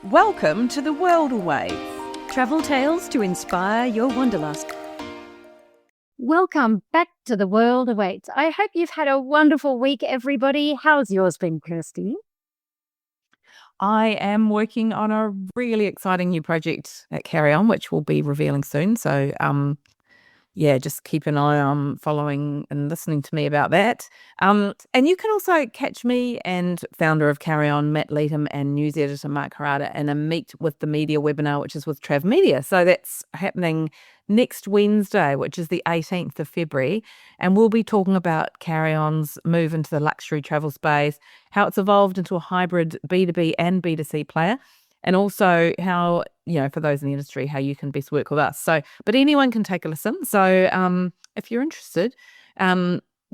Welcome to the world awaits. Travel tales to inspire your wanderlust. Welcome back to the world awaits. I hope you've had a wonderful week, everybody. How's yours been, Kirsty? I am working on a really exciting new project at Carry On, which we'll be revealing soon. So, just keep an eye on following and listening to me about that. And you can also catch me and founder of Carry On, Matt Leatham, and news editor Mark Harada in a Meet with the Media webinar, which is with Trav Media. So that's happening next Wednesday, which is the 18th of February. And we'll be talking about Carry On's move into the luxury travel space, how it's evolved into a hybrid B2B and B2C player, and also how, for those in the industry, how you can best work with us. So, but anyone can take a listen. So if you're interested,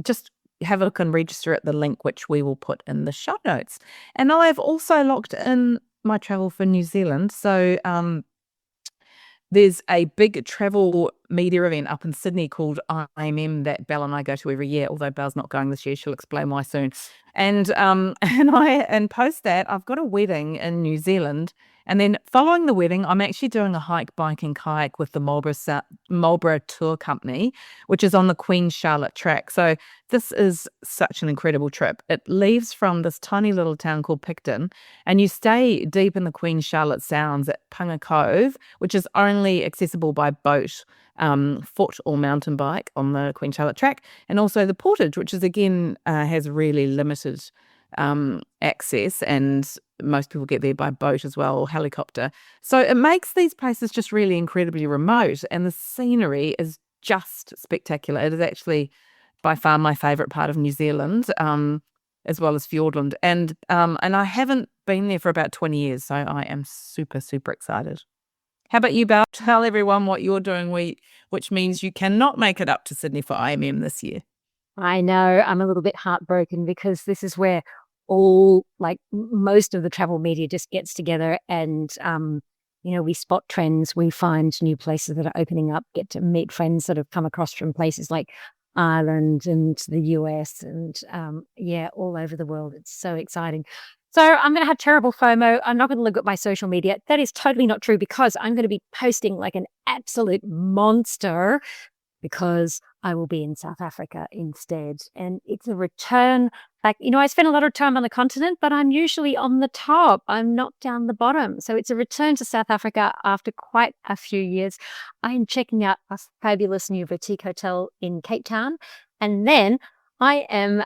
just have a look and register at the link, which we will put in the show notes. And I've also locked in my travel for New Zealand. So there's a big travel media event up in Sydney called IMM that Belle and I go to every year, although Belle's not going this year. She'll explain why soon. And post that, I've got a wedding in New Zealand. And then following the wedding, I'm actually doing a hike, bike and kayak with the Marlborough Tour Company, which is on the Queen Charlotte track. So this is such an incredible trip. It leaves from this tiny little town called Picton, and you stay deep in the Queen Charlotte Sounds at Punga Cove, which is only accessible by boat, foot or mountain bike on the Queen Charlotte track, and also the portage, which is again has really limited access, and most people get there by boat as well or helicopter. So it makes these places just really incredibly remote, and the scenery is just spectacular. It is actually by far my favourite part of New Zealand, as well as Fiordland, and I haven't been there for about 20 years, so I am super, super excited. How about you, Belle? Tell everyone what you're doing, which means you cannot make it up to Sydney for IMM this year. I know, I'm a little bit heartbroken because this is where most of the travel media just gets together and, we spot trends, we find new places that are opening up, get to meet friends that have come across from places like Ireland and the US and, all over the world. It's so exciting. So I'm going to have terrible FOMO. I'm not going to look at my social media. That is totally not true because I'm going to be posting like an absolute monster because I will be in South Africa instead. And it's a return back. I spend a lot of time on the continent, but I'm usually on the top. I'm not down the bottom. So it's a return to South Africa after quite a few years. I'm checking out a fabulous new boutique hotel in Cape Town. And then I am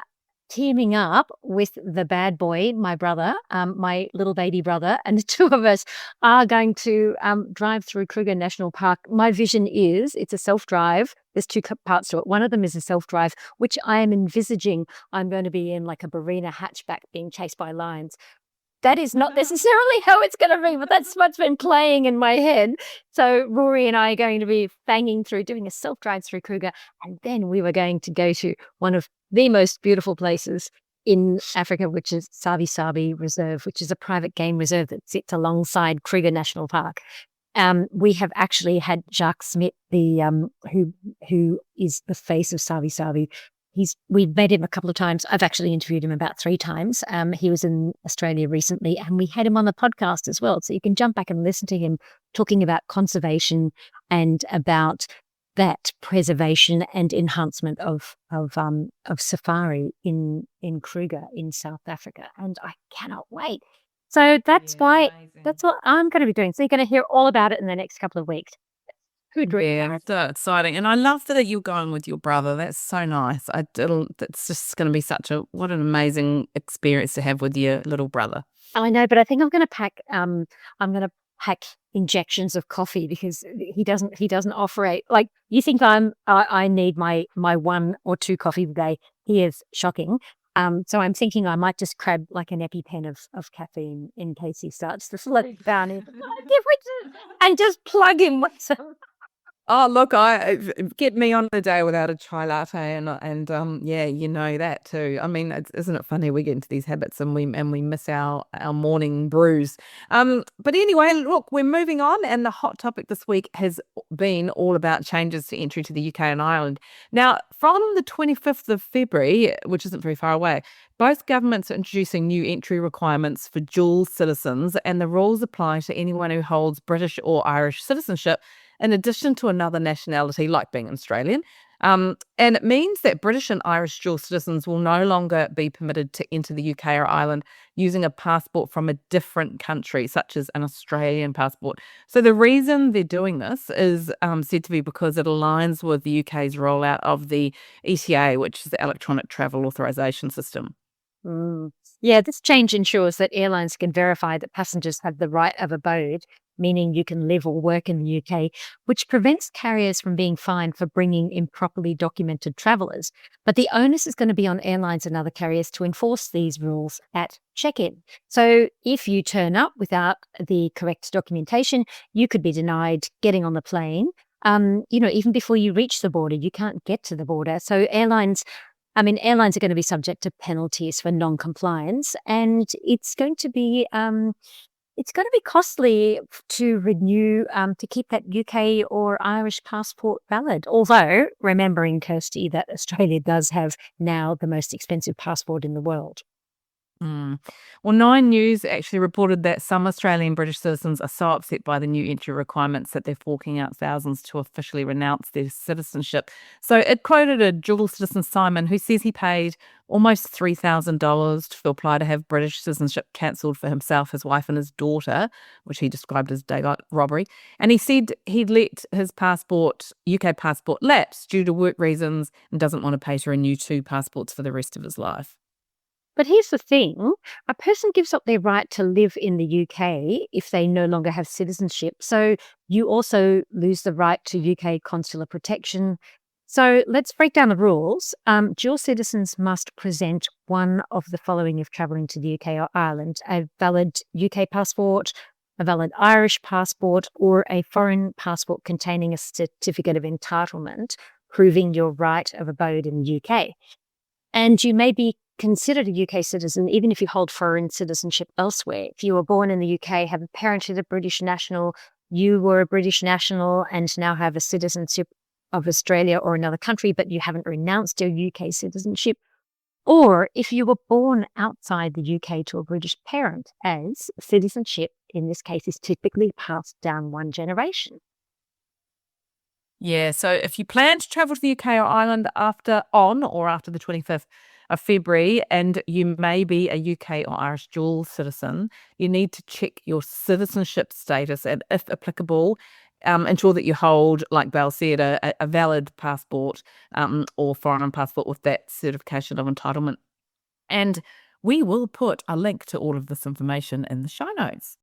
teaming up with the bad boy, my brother, my little baby brother, and the two of us are going to drive through Kruger National Park. My vision is it's a self-drive. There's two parts to it. One of them is a self-drive, which I am envisaging I'm going to be in like a Barina hatchback being chased by lions. That is not necessarily how it's going to be, but that's what's been playing in my head. So Rory and I are going to be banging through, doing a self-drive through Kruger, and then we were going to go to one of the most beautiful places in Africa, which is Savi Reserve, which is a private game reserve that sits alongside Kruger National Park. We have actually had Jacques Smith, the who is the face of Savi. We've met him a couple of times. I've actually interviewed him about 3 times. He was in Australia recently, and we had him on the podcast as well. So you can jump back and listen to him talking about conservation and about that preservation and enhancement of safari in Kruger in South Africa. And I cannot wait. So that's what I'm going to be doing. So you're going to hear all about it in the next couple of weeks. Yeah, so exciting. And I love that you're going with your brother. That's so nice. It's just going to be what an amazing experience to have with your little brother. I know, but I think I'm going to pack injections of coffee because he doesn't offer a, like, you think I need my 1 or 2 coffees a day. He is shocking. So I'm thinking I might just grab like an EpiPen of caffeine in case he starts to slip down in and just plug him with some. Oh, look, get me on a day without a chai latte, and yeah, you know that too. I mean, isn't it funny we get into these habits and we miss our morning brews. But anyway, look, we're moving on, and the hot topic this week has been all about changes to entry to the UK and Ireland. Now, from the 25th of February, which isn't very far away, both governments are introducing new entry requirements for dual citizens, and the rules apply to anyone who holds British or Irish citizenship in addition to another nationality, like being an Australian. And it means that British and Irish dual citizens will no longer be permitted to enter the UK or Ireland using a passport from a different country, such as an Australian passport. So the reason they're doing this is said to be because it aligns with the UK's rollout of the ETA, which is the Electronic Travel Authorisation System. Yeah, this change ensures that airlines can verify that passengers have the right of abode, meaning you can live or work in the UK, which prevents carriers from being fined for bringing improperly documented travellers. But the onus is going to be on airlines and other carriers to enforce these rules at check-in. So if you turn up without the correct documentation, you could be denied getting on the plane. Even before you reach the border, you can't get to the border. So airlines are going to be subject to penalties for non-compliance, and it's going to be costly to renew, to keep that UK or Irish passport valid. Although, remembering, Kirsty, that Australia does have now the most expensive passport in the world. Well, Nine News actually reported that some Australian British citizens are so upset by the new entry requirements that they're forking out thousands to officially renounce their citizenship. So it quoted a dual citizen, Simon, who says he paid almost $3,000 to apply to have British citizenship cancelled for himself, his wife and his daughter, which he described as daylight robbery. And he said he'd let his UK passport lapse due to work reasons and doesn't want to pay to renew 2 passports for the rest of his life. But here's the thing, a person gives up their right to live in the UK if they no longer have citizenship. So you also lose the right to UK consular protection. So let's break down the rules. Dual citizens must present one of the following if travelling to the UK or Ireland: a valid UK passport, a valid Irish passport, or a foreign passport containing a certificate of entitlement proving your right of abode in the UK. And you may be considered a UK citizen even if you hold foreign citizenship elsewhere. If you were born in the UK, have a parent who's a British national, you were a British national and now have a citizenship of Australia or another country, but you haven't renounced your UK citizenship, or if you were born outside the UK to a British parent, as citizenship in this case is typically passed down one generation. Yeah, so if you plan to travel to the UK or Ireland after the 25th of February and you may be a UK or Irish dual citizen, you need to check your citizenship status and, if applicable, ensure that you hold, like Belle said, a valid passport or foreign passport with that certification of entitlement. And we will put a link to all of this information in the show notes.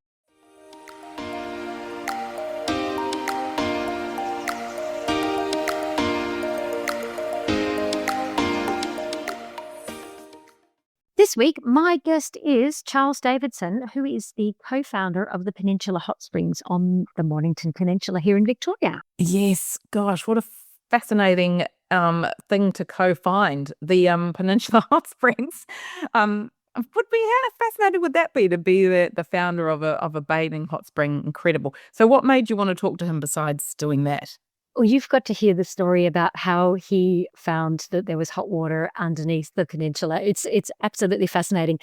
This week, my guest is Charles Davidson, who is the co-founder of the Peninsula Hot Springs on the Mornington Peninsula here in Victoria. Yes, gosh, what a fascinating thing to co-find, the Peninsula Hot Springs. How fascinating would that be to be the founder of a bathing hot spring? Incredible. So what made you want to talk to him besides doing that? Well, you've got to hear the story about how he found that there was hot water underneath the peninsula. It's absolutely fascinating.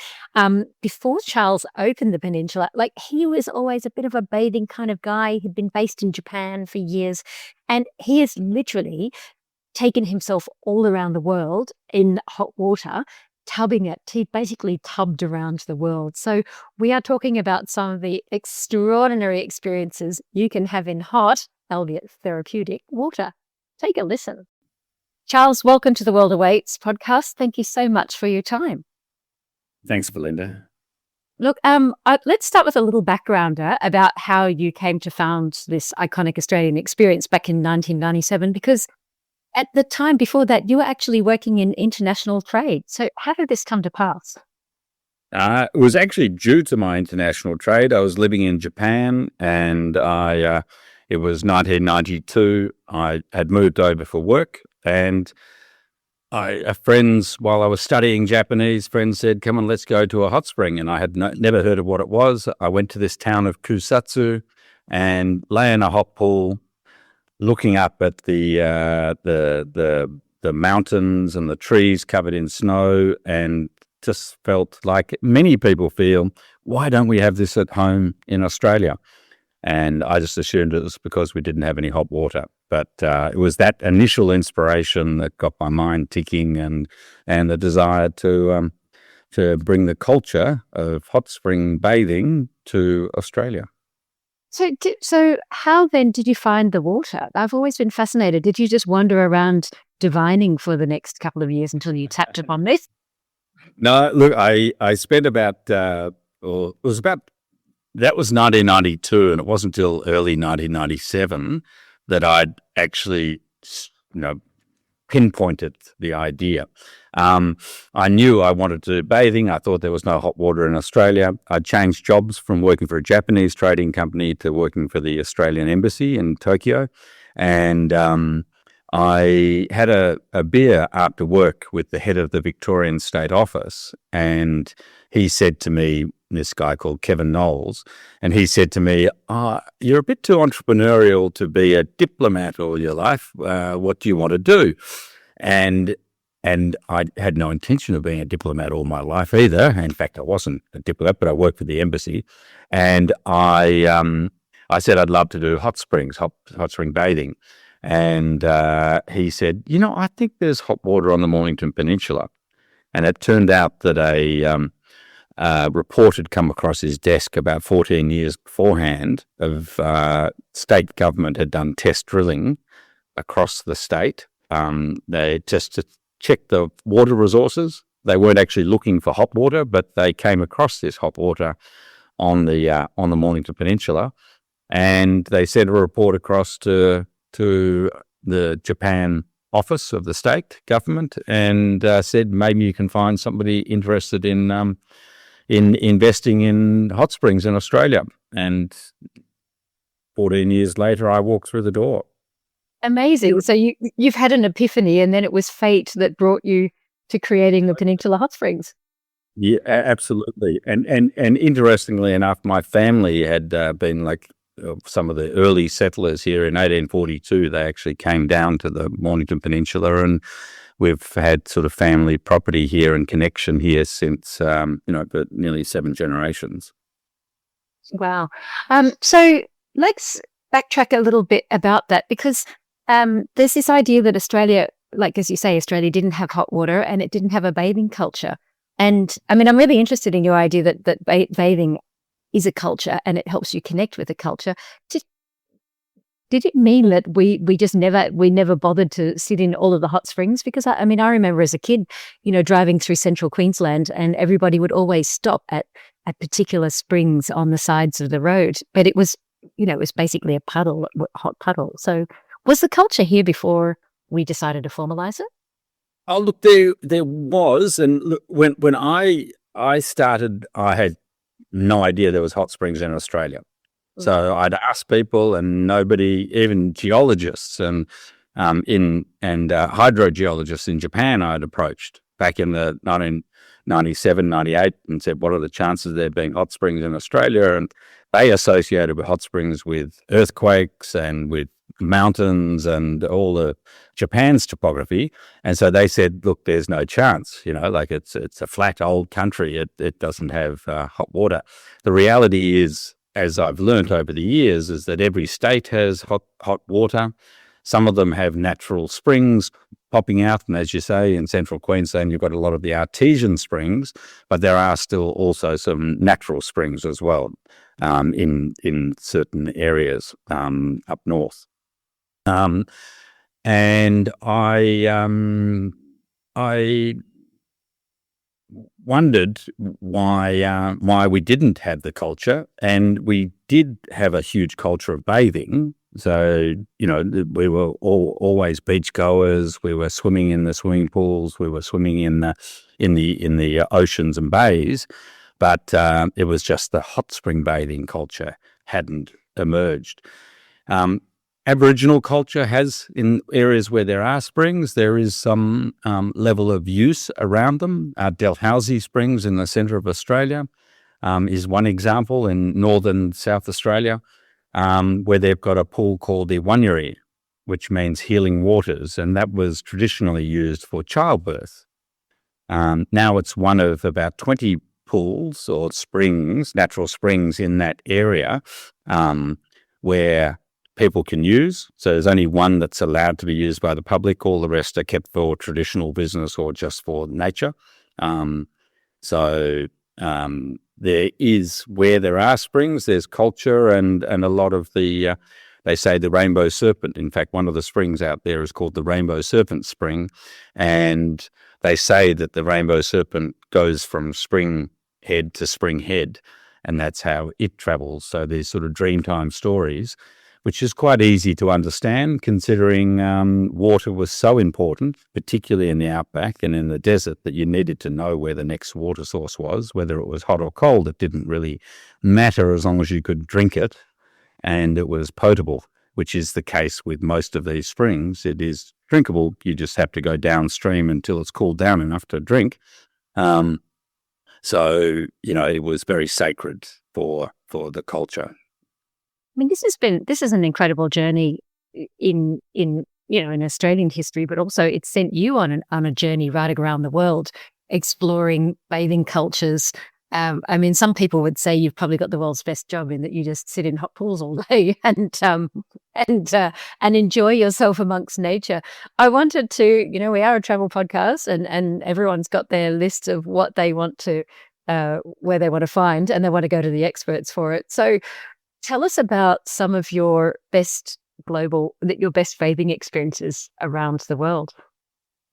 Before Charles opened the peninsula, he was always a bit of a bathing kind of guy. He'd been based in Japan for years, and he has literally taken himself all around the world in hot water, tubbing it. He basically tubbed around the world. So we are talking about some of the extraordinary experiences you can have in hot, albeit therapeutic, water. Take a listen. Charles, welcome to the World Awaits podcast. Thank you so much for your time. Thanks, Belinda. Look, let's start with a little backgrounder about how you came to found this iconic Australian experience back in 1997, because at the time before that, you were actually working in international trade. So how did this come to pass? It was actually due to my international trade. I was living in Japan and I It was 1992. I had moved over for work, and while I was studying Japanese, friends said, "Come on, let's go to a hot spring." And I had never heard of what it was. I went to this town of Kusatsu and lay in a hot pool, looking up at the mountains and the trees covered in snow, and just felt like many people feel, why don't we have this at home in Australia? And I just assumed it was because we didn't have any hot water. But it was that initial inspiration that got my mind ticking, and the desire to bring the culture of hot spring bathing to Australia. So how then did you find the water? I've always been fascinated. Did you just wander around divining for the next couple of years until you tapped upon this? No, look, I spent about, that was 1992, and it wasn't until early 1997 that I'd actually, pinpointed the idea. I knew I wanted to do bathing. I thought there was no hot water in Australia. I changed jobs from working for a Japanese trading company to working for the Australian Embassy in Tokyo. And I had a beer after work with the head of the Victorian State Office, and he said to me, this guy called Kevin Knowles, and he said to me, "You're a bit too entrepreneurial to be a diplomat all your life. What do you want to do?" And I had no intention of being a diplomat all my life either. In fact, I wasn't a diplomat, but I worked for the embassy. And I said I'd love to do hot spring bathing. And he said, I think there's hot water on the Mornington Peninsula. And it turned out that a report had come across his desk about 14 years beforehand of state government had done test drilling across the state. They just checked the water resources. They weren't actually looking for hot water, but they came across this hot water on the Mornington Peninsula, and they sent a report across to the Japan office of the state government and said maybe you can find somebody interested in investing in hot springs in Australia. And 14 years later, I walked through the door. Amazing. So you've had an epiphany, and then it was fate that brought you to creating the Peninsula Hot Springs. Yeah, absolutely. And interestingly enough, my family had been like some of the early settlers here in 1842. They actually came down to the Mornington Peninsula, and we've had sort of family property here and connection here since, for nearly 7 generations. Wow. So let's backtrack a little bit about that, because there's this idea that Australia, like as you say, Australia didn't have hot water and it didn't have a bathing culture. And I mean, I'm really interested in your idea that bathing is a culture and it helps you connect with the culture. Did it mean that we never bothered to sit in all of the hot springs? Because I remember as a kid, driving through central Queensland, and everybody would always stop at particular springs on the sides of the road. But it was, it was basically a puddle, hot puddle. So was the culture here before we decided to formalize it? Oh, look, there was, and look, when I started, I had no idea there was hot springs in Australia. So I'd ask people, and nobody, even geologists and hydrogeologists in Japan, I'd approached back in the 1997, 98, and said, "What are the chances of there being hot springs in Australia?" And they associated with hot springs with earthquakes and with mountains and all the Japan's topography. And so they said, "Look, there's no chance. It's a flat old country. It doesn't have hot water." The reality is, as I've learnt over the years, is that every state has hot water. Some of them have natural springs popping out, and as you say, in central Queensland, you've got a lot of the artesian springs, but there are still also some natural springs as well in certain areas up north. And I wondered why we didn't have the culture, and we did have a huge culture of bathing. So we were always beachgoers. We were swimming in the swimming pools. We were swimming in the oceans and bays, but it was just the hot spring bathing culture hadn't emerged. Aboriginal culture has, in areas where there are springs, there is some level of use around them. Dalhousie Springs in the centre of Australia is one example in northern South Australia, where they've got a pool called the Wanyeri, which means healing waters, and that was traditionally used for childbirth. Now it's one of about 20 pools or springs, natural springs in that area, where people can use. So there's only one that's allowed to be used by the public. All the rest are kept for traditional business or just for nature. There is, where there are springs, there's culture and a lot of the, they say the rainbow serpent. In fact, one of the springs out there is called the Rainbow Serpent Spring. And they say that the rainbow serpent goes from spring head to spring head, and that's how it travels. So there's sort of Dreamtime stories, which is quite easy to understand considering water was so important, particularly in the outback and in the desert, that you needed to know where the next water source was, whether it was hot or cold. It didn't really matter as long as you could drink it and it was potable, which is the case with most of these springs. It is drinkable. You just have to go downstream until it's cooled down enough to drink. So, it was very sacred for the culture. I mean, this is an incredible journey in Australian history, but also it's sent you on a journey right around the world, exploring bathing cultures. I mean, some people would say you've probably got the world's best job in that you just sit in hot pools all day and enjoy yourself amongst nature. I wanted to, we are a travel podcast, and everyone's got their list of what they want to, where they want to find, and they want to go to the experts for it. So, tell us about some of your best bathing experiences around the world.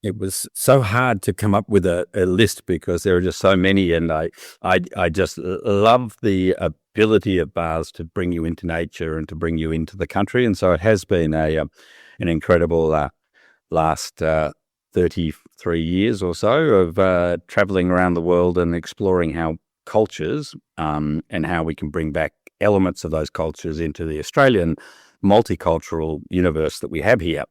It was so hard to come up with a list because there are just so many, and I just love the ability of baths to bring you into nature and to bring you into the country. And so it has been an incredible last 33 years or so of traveling around the world and exploring how cultures and how we can bring back elements of those cultures into the Australian multicultural universe that we have here.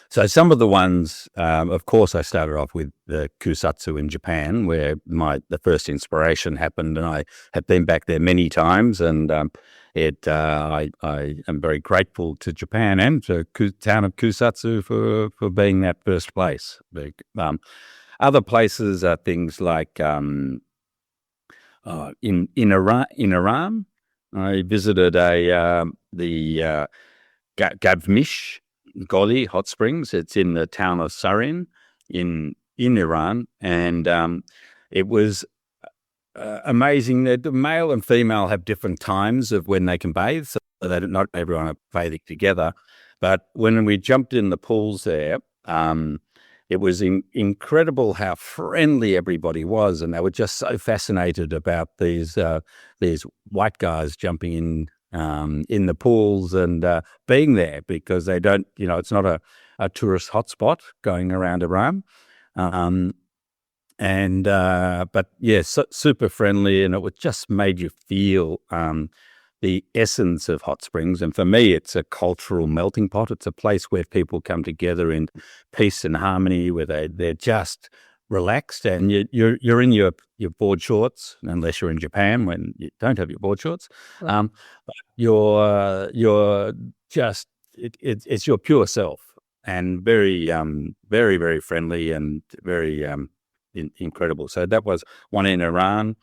So some of the ones, of course, I started off with the Kusatsu in Japan, where the first inspiration happened, and I have been back there many times, and I am very grateful to Japan and to town of Kusatsu for being that first place. Other places are things like in Iran, I visited the Gavmish Goli Hot Springs. It's in the town of Sarin in Iran, and it was amazing that the male and female have different times of when they can bathe, so that not everyone are bathing together. But when we jumped in the pools there, it was incredible how friendly everybody was, and they were just so fascinated about these white guys jumping in the pools and being there, because they don't, it's not a tourist hotspot going around Iran. But yeah, super friendly, and it just made you feel the essence of hot springs. And for me, it's a cultural melting pot. It's a place where people come together in peace and harmony, where they're just relaxed, and you're in your board shorts, unless you're in Japan when you don't have your board shorts. But you're just it's your pure self, and very very, very friendly and very incredible. So that was one in Iran.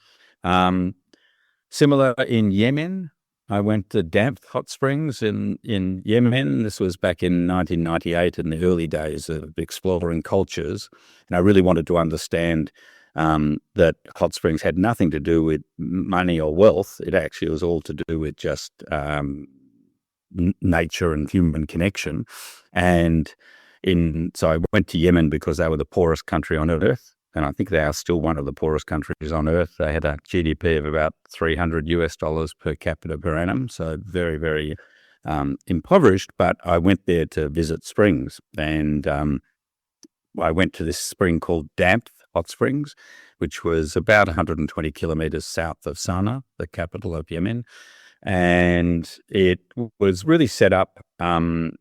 Similar in Yemen. I went to Damp Hot Springs in Yemen. This was back in 1998, in the early days of exploring cultures. And I really wanted to understand that hot springs had nothing to do with money or wealth. It actually was all to do with just nature and human connection. And so I went to Yemen because they were the poorest country on earth. And I think they are still one of the poorest countries on earth. They had a GDP of about $300 per capita per annum, so very, very impoverished. But I went there to visit springs, and I went to this spring called Damp Hot Springs, which was about 120 kilometres south of Sana'a, the capital of Yemen. and it was really set up, been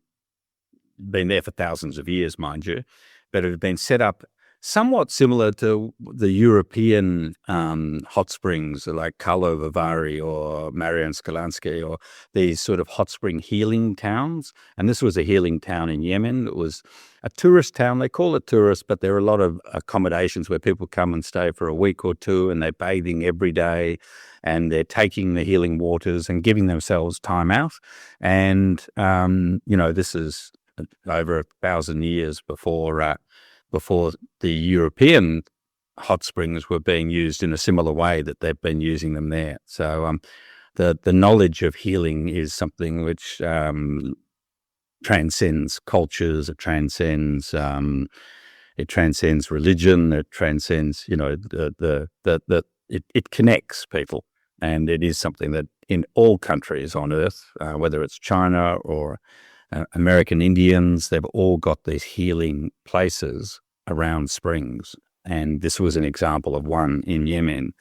there for thousands of years, mind you, but it had been set up somewhat similar to the European hot springs like Karlovy Vary or Marianskolanski, or these sort of hot spring healing towns. And this was a healing town in Yemen. It was a tourist town. They call it tourist, but there are a lot of accommodations where people come and stay for a week or two, and they're bathing every day, and they're taking the healing waters and giving themselves time out. And, this is over 1,000 years before the European hot springs were being used in a similar way that they've been using them there. So the knowledge of healing is something which transcends cultures, it transcends religion, it transcends, it connects people. And it is something that in all countries on earth, whether it's China or American Indians, they've all got these healing places around springs. And this was an example of one in Yemen,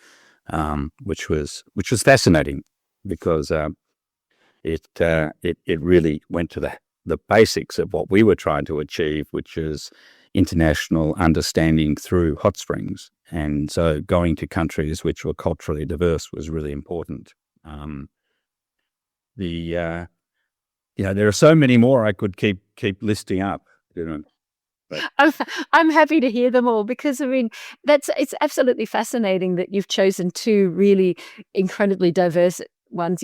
which was fascinating because it really went to the basics of what we were trying to achieve, which is international understanding through hot springs. And so going to countries which were culturally diverse was really important. There are so many more I could keep listing up. But. I'm happy to hear them all because it's absolutely fascinating that you've chosen two really incredibly diverse ones.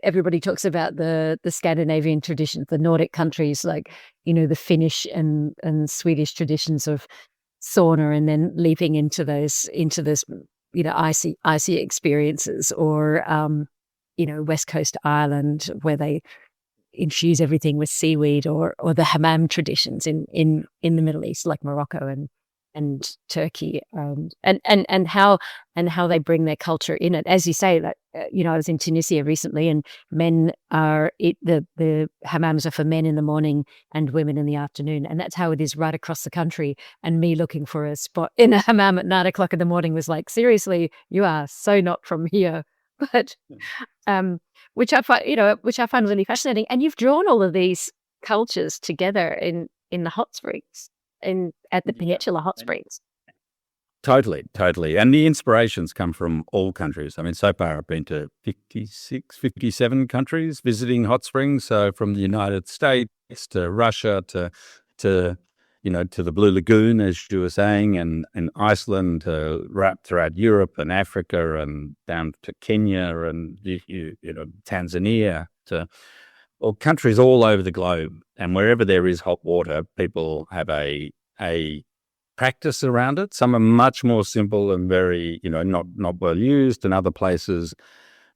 Everybody talks about the Scandinavian traditions, the Nordic countries, like the Finnish and Swedish traditions of sauna, and then leaping into those icy experiences, or West Coast Ireland where they infuse everything with seaweed, or the hammam traditions in the Middle East, like Morocco and Turkey, and how they bring their culture in it. As you say, I was in Tunisia recently, and the hammams are for men in the morning and women in the afternoon, and that's how it is right across the country. And me looking for a spot in a hammam at 9:00 in the morning was like, seriously, you are so not from here. But which I find really fascinating. And you've drawn all of these cultures together in the hot springs, at the Peninsula Hot Springs. Totally. And the inspirations come from all countries. So far I've been to 56, 57 countries visiting hot springs. So from the United States to Russia to the Blue Lagoon, as you were saying, and Iceland, right throughout Europe and Africa and down to Kenya and Tanzania, to countries all over the globe. And wherever there is hot water, people have a practice around it. Some are much more simple and very, not well used, and other places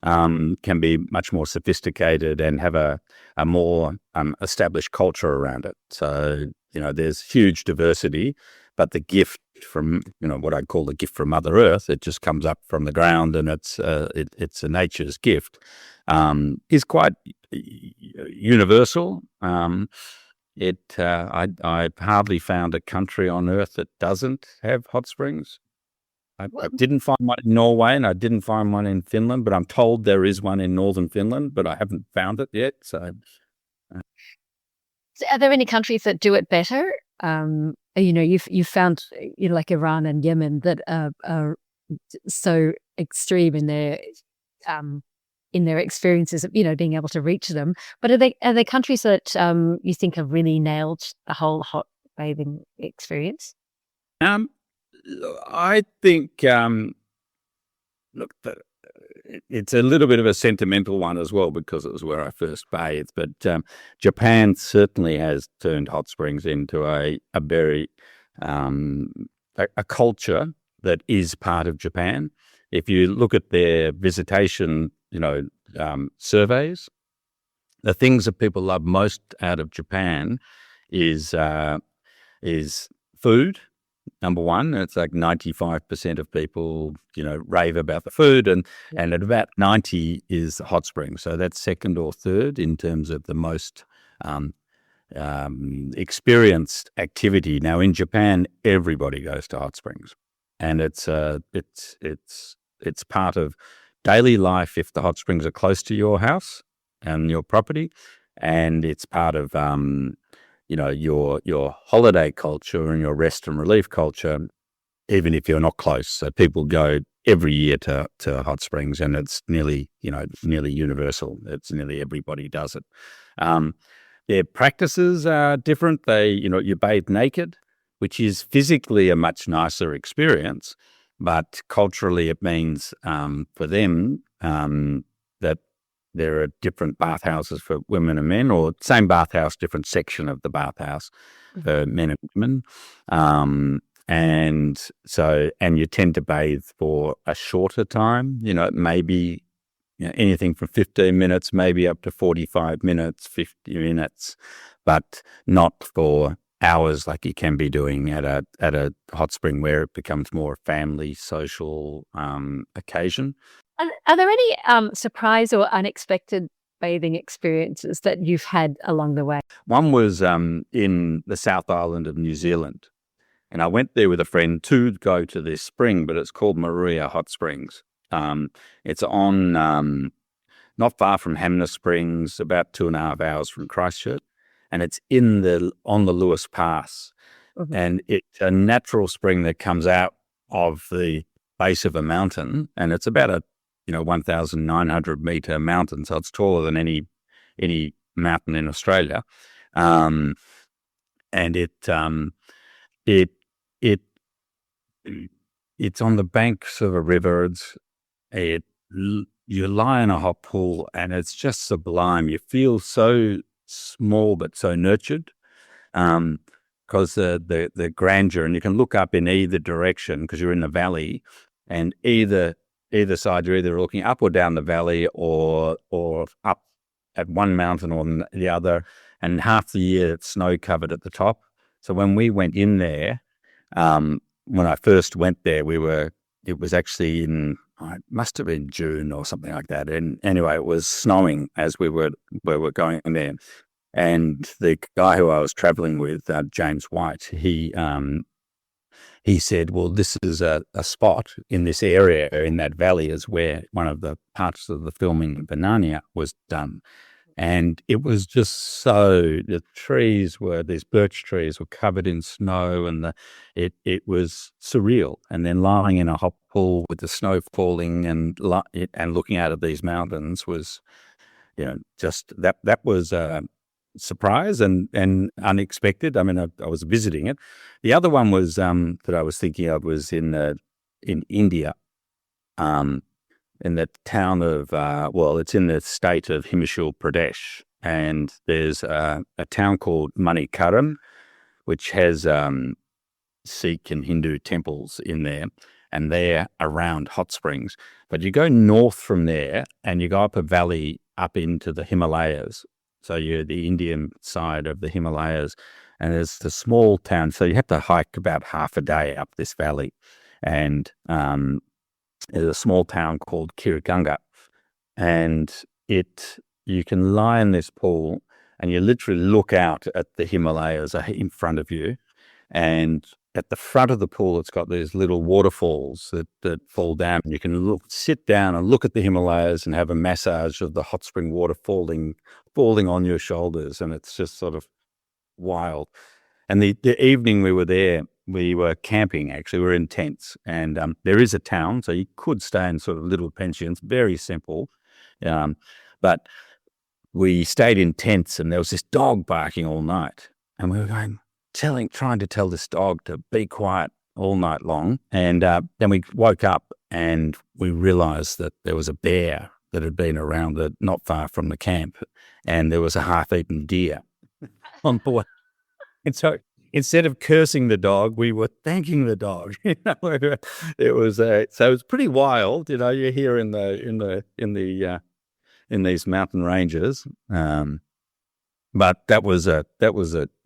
can be much more sophisticated and have a more established culture around it. So, there's huge diversity, but the gift from, what I call the gift from Mother Earth, it just comes up from the ground, and it's a nature's gift, is quite universal. I've hardly found a country on earth that doesn't have hot springs. I didn't find one in Norway, and I didn't find one in Finland, but I'm told there is one in northern Finland, but I haven't found it yet. So, are there any countries that do it better? You've found like Iran and Yemen that are so extreme in their experiences of being able to reach them. But are they countries that you think have really nailed the whole hot bathing experience? I think it's a little bit of a sentimental one as well, because it was where I first bathed. But Japan certainly has turned hot springs into a very a culture that is part of Japan. If you look at their visitation, surveys, the things that people love most out of Japan is food. Number one, it's like 95% of people, rave about the food, and at about 90 is hot springs. So that's second or third in terms of the most experienced activity. Now in Japan, everybody goes to hot springs, and it's part of daily life if the hot springs are close to your house and your property, and it's part of your holiday culture and your rest and relief culture, even if you're not close. So people go every year to hot springs, and it's nearly universal. It's nearly everybody does it. Their practices are different. You bathe naked, which is physically a much nicer experience, but culturally it means for them that there are different bathhouses for women and men, or same bathhouse, different section of the bathhouse for men and women. And you tend to bathe for a shorter time, maybe anything from 15 minutes, maybe up to 45 minutes, 50 minutes, but not for hours like you can be doing at a hot spring where it becomes more family, social occasion. Are there any surprise or unexpected bathing experiences that you've had along the way? One was in the South Island of New Zealand. And I went there with a friend to go to this spring, but it's called Maria Hot Springs. It's on not far from Hamner Springs, about 2.5 hours from Christchurch, and it's on the Lewis Pass. Mm-hmm. And it's a natural spring that comes out of the base of a mountain, and it's about a 1,900 meter mountain, so it's taller than any mountain in Australia, and it's on the banks of a river. You lie in a hot pool, and it's just sublime. You feel so small but so nurtured, because the grandeur, and you can look up in either direction because you're in the valley, and either side you're either looking up or down the valley, or up at one mountain or the other, and half the year it's snow covered at the top. So when we went in there, when I first went there, it was actually it must have been June or something like that. And anyway, it was snowing as we were going in there. And the guy who I was traveling with, James White, he said, well, this is a spot in this area, in that valley, is where one of the parts of the filming in Banania was done. And it was just the trees these birch trees were covered in snow, and it was surreal. And then lying in a hot pool with the snow falling and looking out at these mountains was, just that was a surprise and unexpected. I mean, I was visiting it. The other one was that I was thinking of was in India, in the town of, it's in the state of Himachal Pradesh, and there's a town called Manikaram, which has Sikh and Hindu temples in there, and they're around hot springs. But you go north from there, and you go up a valley up into the Himalayas. So you're the Indian side of the Himalayas, and there's the small town. So you have to hike about half a day up this valley, and there's a small town called Kiriganga, and you can lie in this pool, and you literally look out at the Himalayas in front of you, and at the front of the pool, it's got these little waterfalls that fall down. You can sit down and look at the Himalayas and have a massage of the hot spring water falling on your shoulders, and it's just sort of wild. And the evening we were there, we were camping. Actually, we were in tents, and there is a town, so you could stay in sort of little pensions, very simple. But we stayed in tents, and there was this dog barking all night, and we were trying to tell this dog to be quiet all night long. And then we woke up and we realized that there was a bear that had been around not far from the camp, and there was a half-eaten deer on board. And so instead of cursing the dog, we were thanking the dog. It was so it was pretty wild. You're here in these mountain ranges. But that was a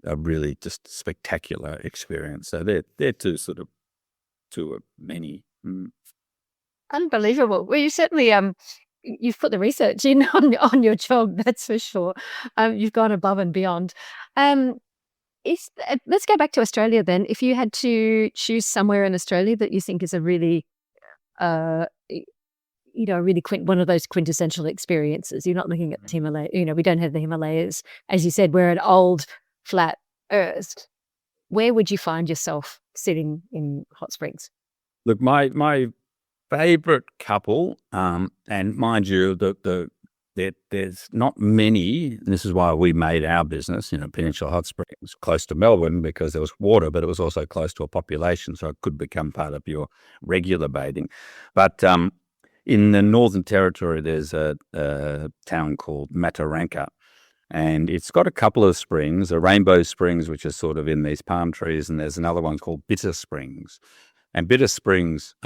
really just spectacular experience. So they're two of many. Unbelievable. Well, you certainly you've put the research in on your job, that's for sure. You've gone above and beyond. Let's go back to Australia then. If you had to choose somewhere in Australia that you think is a really really one of those quintessential experiences. You're not looking at the Himalayas. We don't have the Himalayas. As you said, we're an old, flat earth. Where would you find yourself sitting in hot springs? Look, my favorite couple, and mind you, there's not many. This is why we made our business, Peninsula Hot Springs, close to Melbourne, because there was water, but it was also close to a population, so it could become part of your regular bathing. But in the Northern Territory, there's a town called Mataranka, and it's got a couple of springs, a Rainbow Springs, which is sort of in these palm trees, and there's another one called Bitter Springs. And Bitter Springs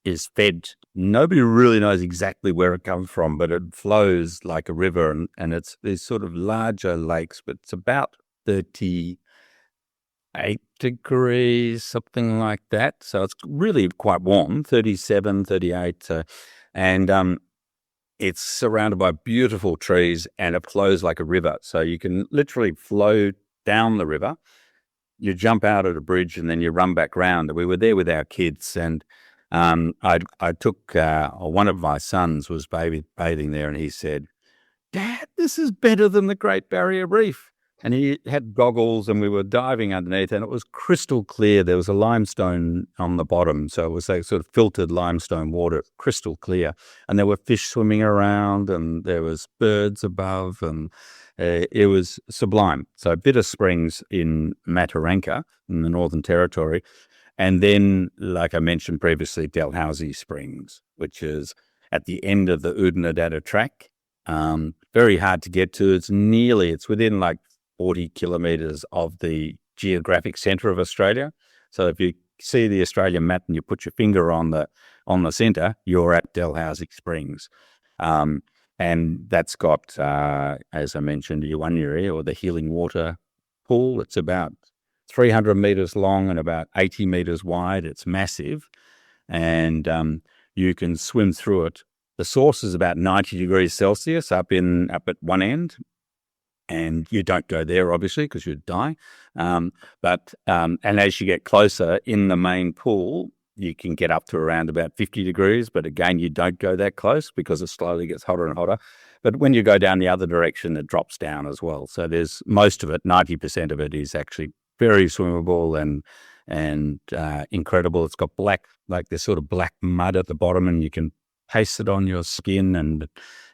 is fed. Nobody really knows exactly where it comes from, but it flows like a river, and it's these sort of larger lakes, but it's about 38 degrees, something like that. So it's really quite warm, 37, 38. And it's surrounded by beautiful trees, and it flows like a river. So you can literally flow down the river. You jump out at a bridge, and then you run back round. We were there with our kids, and I took one of my sons was bathing there, and he said, "Dad, this is better than the Great Barrier Reef." And he had goggles, and we were diving underneath, and it was crystal clear. There was a limestone on the bottom, so it was like sort of filtered limestone water, crystal clear. And there were fish swimming around, and there was birds above, and it was sublime. So Bitter Springs in Mataranka in the Northern Territory. And then, like I mentioned previously, Dalhousie Springs, which is at the end of the Oodnadatta track. Very hard to get to. It's within like 40 kilometres of the geographic centre of Australia. So if you see the Australian map and you put your finger on the centre, you're at Dalhousie Springs. And that's got, as I mentioned, Yuwanyeri, or the Healing Water Pool. It's about 300 metres long and about 80 metres wide. It's massive, and you can swim through it. The source is about 90 degrees Celsius up at one end, and you don't go there, obviously, because you'd die. And as you get closer in the main pool, you can get up to around about 50 degrees, but again, you don't go that close because it slowly gets hotter and hotter. But when you go down the other direction, it drops down as well. So there's most of it, 90% of it is actually very swimmable and incredible. It's got this sort of black mud at the bottom, and you can paste it on your skin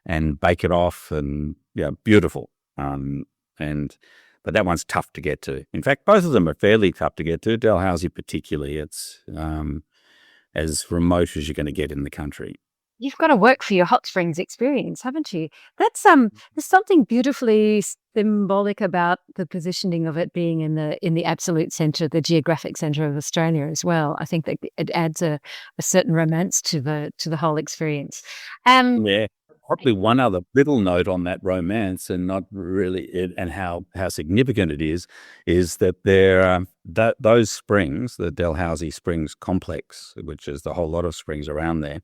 and bake it off, and beautiful. But that one's tough to get to. In fact, both of them are fairly tough to get to. Dalhousie particularly, it's as remote as you're going to get in the country. You've got to work for your hot springs experience, haven't you? That's there's something beautifully symbolic about the positioning of it being in the absolute centre, the geographic centre of Australia as well. I think that it adds a certain romance to the whole experience. Yeah. Probably one other little note on that romance, and not really, and how significant it is that there those springs, the Dalhousie Springs complex, which is the whole lot of springs around there,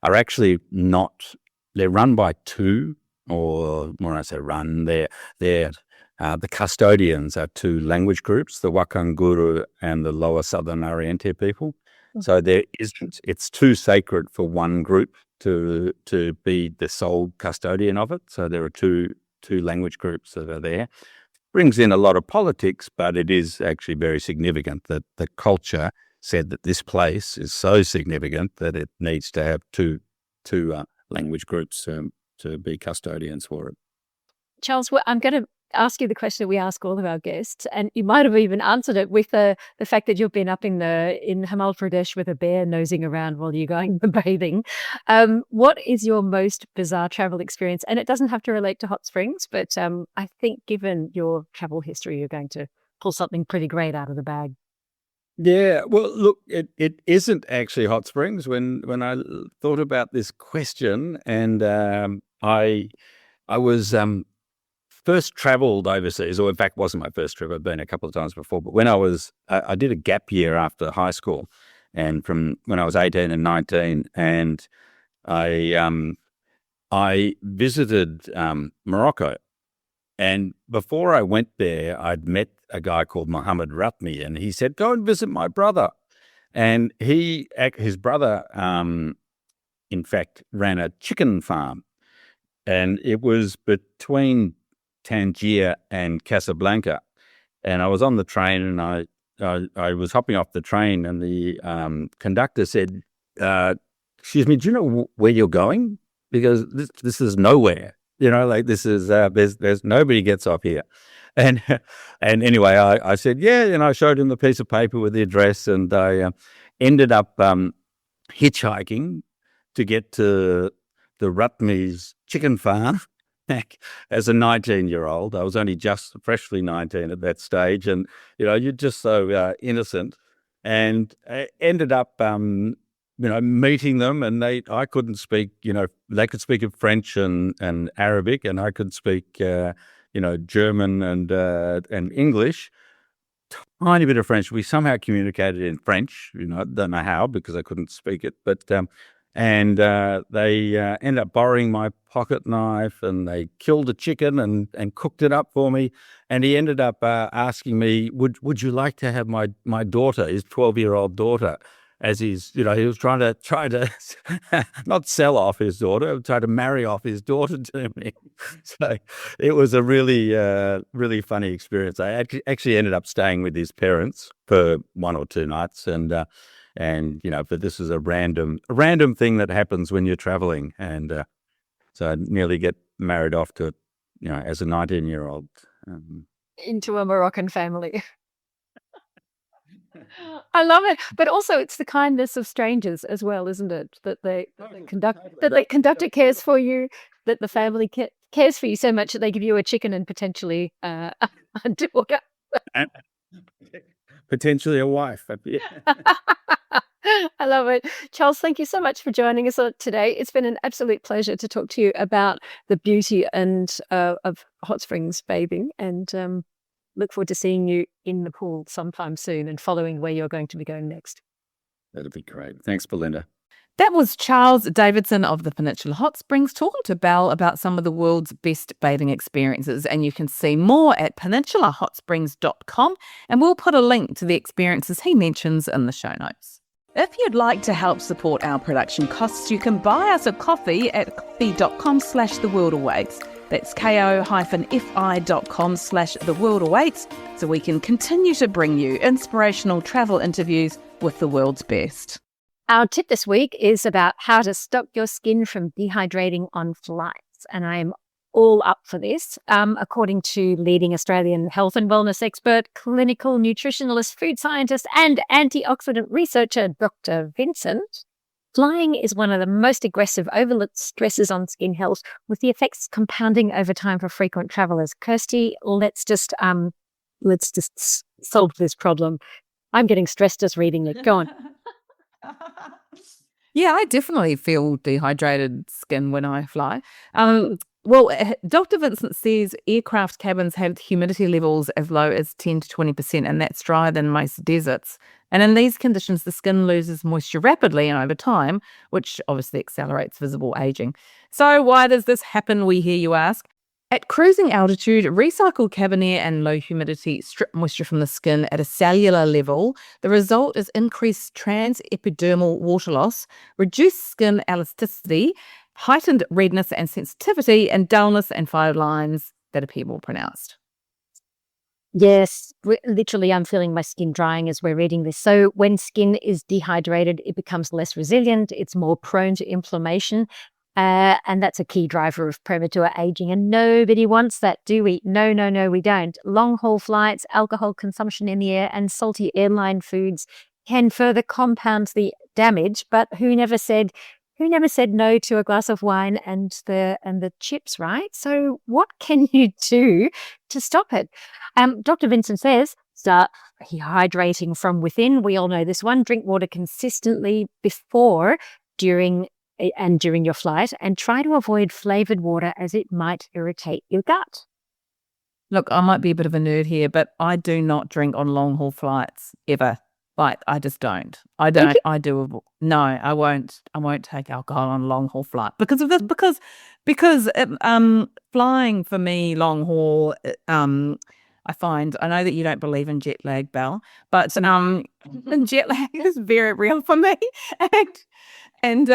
are actually not. They're run by two, or when I say run, they're the custodians are two language groups, the Wakanguru and the Lower Southern Oriente people. So there isn't. It's too sacred for one group to be the sole custodian of it. So there are two language groups that are there. Brings in a lot of politics, but it is actually very significant that the culture said that this place is so significant that it needs to have two language groups to be custodians for it. Charles, I'm going to ask you the question that we ask all of our guests, and you might have even answered it with the fact that you've been up in Himachal Pradesh with a bear nosing around while you're going bathing. What is your most bizarre travel experience? And it doesn't have to relate to hot springs, but I think given your travel history, you're going to pull something pretty great out of the bag. Yeah, well, look, it isn't actually hot springs. When I thought about this question, and I was first travelled overseas, or in fact wasn't my first trip. I'd been a couple of times before, but when I did a gap year after high school, and from when I was 18 and 19, and I visited Morocco. And before I went there, I'd met a guy called Mohammed Ratmi, and he said, "Go and visit my brother." And his brother in fact, ran a chicken farm. And it was between Tangier and Casablanca. And I was on the train, and I was hopping off the train, and the conductor said, excuse me, do you know where you're going? Because this is nowhere. Like this is, there's nobody gets off here. And anyway, I said, yeah, and I showed him the piece of paper with the address, and I ended up hitchhiking to get to the Rutney's chicken farm as a 19-year-old. I was only just freshly 19 at that stage, and you're just so innocent. And I ended up, meeting them, and I couldn't speak. They could speak French and Arabic, and I could speak, German and English. Tiny bit of French. We somehow communicated in French. I don't know how, because I couldn't speak it, but. And they ended up borrowing my pocket knife, and they killed a chicken and cooked it up for me. And he ended up asking me, would you like to have my daughter, his 12-year-old daughter, as his, he was trying to not sell off his daughter, try to marry off his daughter to me. So it was a really, really funny experience. I actually ended up staying with his parents for 1 or 2 nights, but this is a random thing that happens when you're traveling. And so I nearly get married off to, as a 19-year-old. Into a Moroccan family. I love it. But also it's the kindness of strangers as well, isn't it? That the conductor cares for you, that the family cares for you so much that they give you a chicken and potentially a daughter. And potentially a wife. Yeah. I love it. Charles, thank you so much for joining us today. It's been an absolute pleasure to talk to you about the beauty and of hot springs bathing, and look forward to seeing you in the pool sometime soon and following where you're going to be going next. That'd be great. Thanks, Belinda. That was Charles Davidson of the Peninsula Hot Springs talking to Belle about some of the world's best bathing experiences. And you can see more at peninsulahotsprings.com, and we'll put a link to the experiences he mentions in the show notes. If you'd like to help support our production costs, you can buy us a coffee at coffee.com/theworldawaits. That's ko-fi.com/theworldawaits, so we can continue to bring you inspirational travel interviews with the world's best. Our tip this week is about how to stop your skin from dehydrating on flights, and I'm all up for this. According to leading Australian health and wellness expert, clinical nutritionalist, food scientist, and antioxidant researcher Dr Vincent, flying is one of the most aggressive overlooked stresses on skin health, with the effects compounding over time for frequent travellers. Kirsty, let's just solve this problem. I'm getting stressed just reading it. Go on. Yeah, I definitely feel dehydrated skin when I fly. Dr. Vincent says aircraft cabins have humidity levels as low as 10 to 20%, and that's drier than most deserts. And in these conditions, the skin loses moisture rapidly and over time, which obviously accelerates visible aging. So why does this happen, we hear you ask? At cruising altitude, recycled cabin air and low humidity strip moisture from the skin at a cellular level. The result is increased transepidermal water loss, reduced skin elasticity, heightened redness and sensitivity, and dullness and fine lines that appear more pronounced. Yes, literally I'm feeling my skin drying as we're reading this. So when skin is dehydrated, it becomes less resilient, it's more prone to inflammation, and that's a key driver of premature aging. And nobody wants that, do we? No, we don't. Long-haul flights, alcohol consumption in the air, and salty airline foods can further compound the damage, but who never said no to a glass of wine and the chips, right? So what can you do to stop it? Dr. Vincent says, start hydrating from within. We all know this one. Drink water consistently before, during your flight, and try to avoid flavoured water as it might irritate your gut. Look, I might be a bit of a nerd here, but I do not drink on long-haul flights ever. Like, I just don't. I won't take alcohol on a long haul flight because of this. Because flying for me long haul, I know that you don't believe in jet lag, Belle, but jet lag is very real for me, and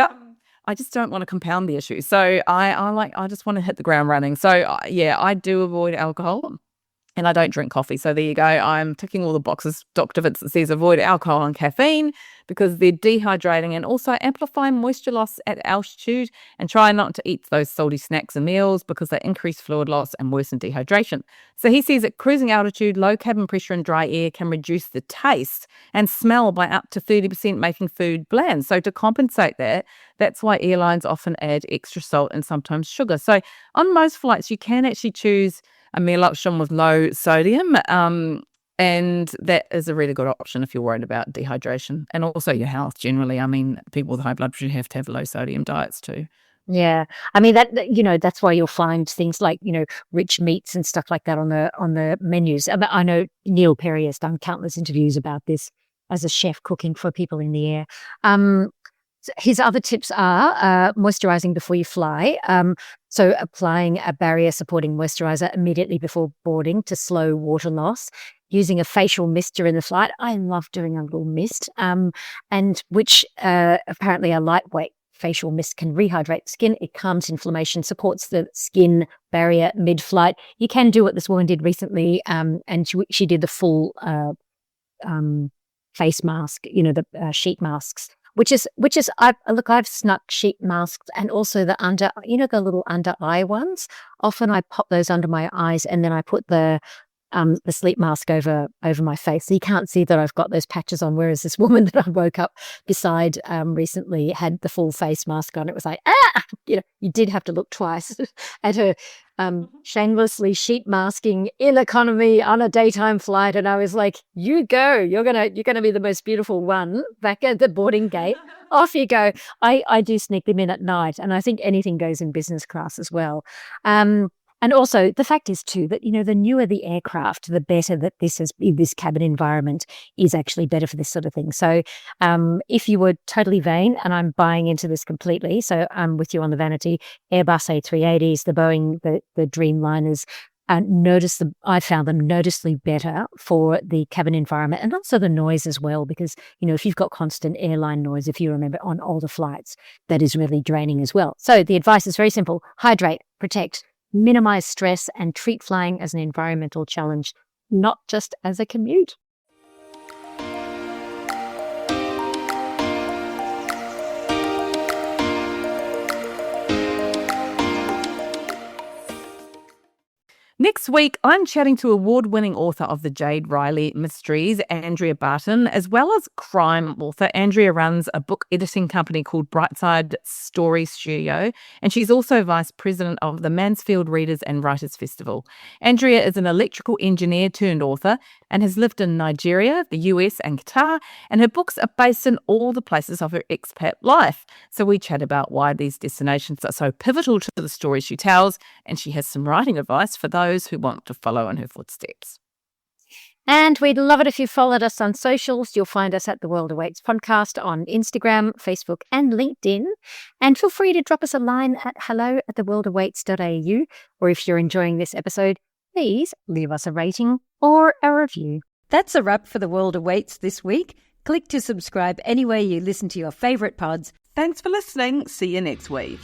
I just don't want to compound the issue. So I just want to hit the ground running. So I do avoid alcohol. And I don't drink coffee. So there you go. I'm ticking all the boxes. Dr. Vincent says avoid alcohol and caffeine because they're dehydrating and also amplify moisture loss at altitude, and try not to eat those salty snacks and meals because they increase fluid loss and worsen dehydration. So he says at cruising altitude, low cabin pressure and dry air can reduce the taste and smell by up to 30%, making food bland. So to compensate that's why airlines often add extra salt and sometimes sugar. So on most flights, you can actually choose a meal option with low sodium, and that is a really good option if you're worried about dehydration and also your health generally. I mean, people with high blood pressure have to have low sodium diets too. Yeah. I mean, that's why you'll find things like, rich meats and stuff like that on the menus. I know Neil Perry has done countless interviews about this as a chef cooking for people in the air. His other tips are moisturizing before you fly. So applying a barrier supporting moisturizer immediately before boarding to slow water loss. Using a facial mist during the flight. I love doing a little mist, and which apparently a lightweight facial mist can rehydrate the skin. It calms inflammation, supports the skin barrier mid-flight. You can do what this woman did recently, and she did the full face mask, the sheet masks. Which is I've snuck sheet masks and also the little under eye ones. Often I pop those under my eyes and then I put the sleep mask over my face. So you can't see that I've got those patches on. Whereas this woman that I woke up beside recently had the full face mask on. It was like, you did have to look twice at her shamelessly sheet masking in economy on a daytime flight. And I was like, you go, you're gonna be the most beautiful one back at the boarding gate. Off you go. I do sneak them in at night, and I think anything goes in business class as well. And also the fact is too that, the newer the aircraft, the better that this cabin environment is actually better for this sort of thing. So if you were totally vain, and I'm buying into this completely, so I'm with you on the vanity, Airbus A380s, the Boeing, the Dreamliners, I found them noticeably better for the cabin environment and also the noise as well, because, if you've got constant airline noise, if you remember on older flights, that is really draining as well. So the advice is very simple: hydrate, protect, minimize stress, and treat flying as an environmental challenge, not just as a commute. Next week, I'm chatting to award-winning author of the Jade Riley Mysteries, Andrea Barton, as well as crime author. Andrea runs a book editing company called Brightside Story Studio, and she's also vice president of the Mansfield Readers and Writers Festival. Andrea is an electrical engineer turned author and has lived in Nigeria, the US, and Qatar, and her books are based in all the places of her expat life. So we chat about why these destinations are so pivotal to the stories she tells, and she has some writing advice for those who want to follow in her footsteps. And we'd love it if you followed us on socials. You'll find us at The World Awaits Podcast on Instagram, Facebook, and LinkedIn. And feel free to drop us a line at hello@theworldawaits.au. Or if you're enjoying this episode, please leave us a rating or a review. That's a wrap for The World Awaits this week. Click to subscribe anywhere you listen to your favourite pods. Thanks for listening. See you next week.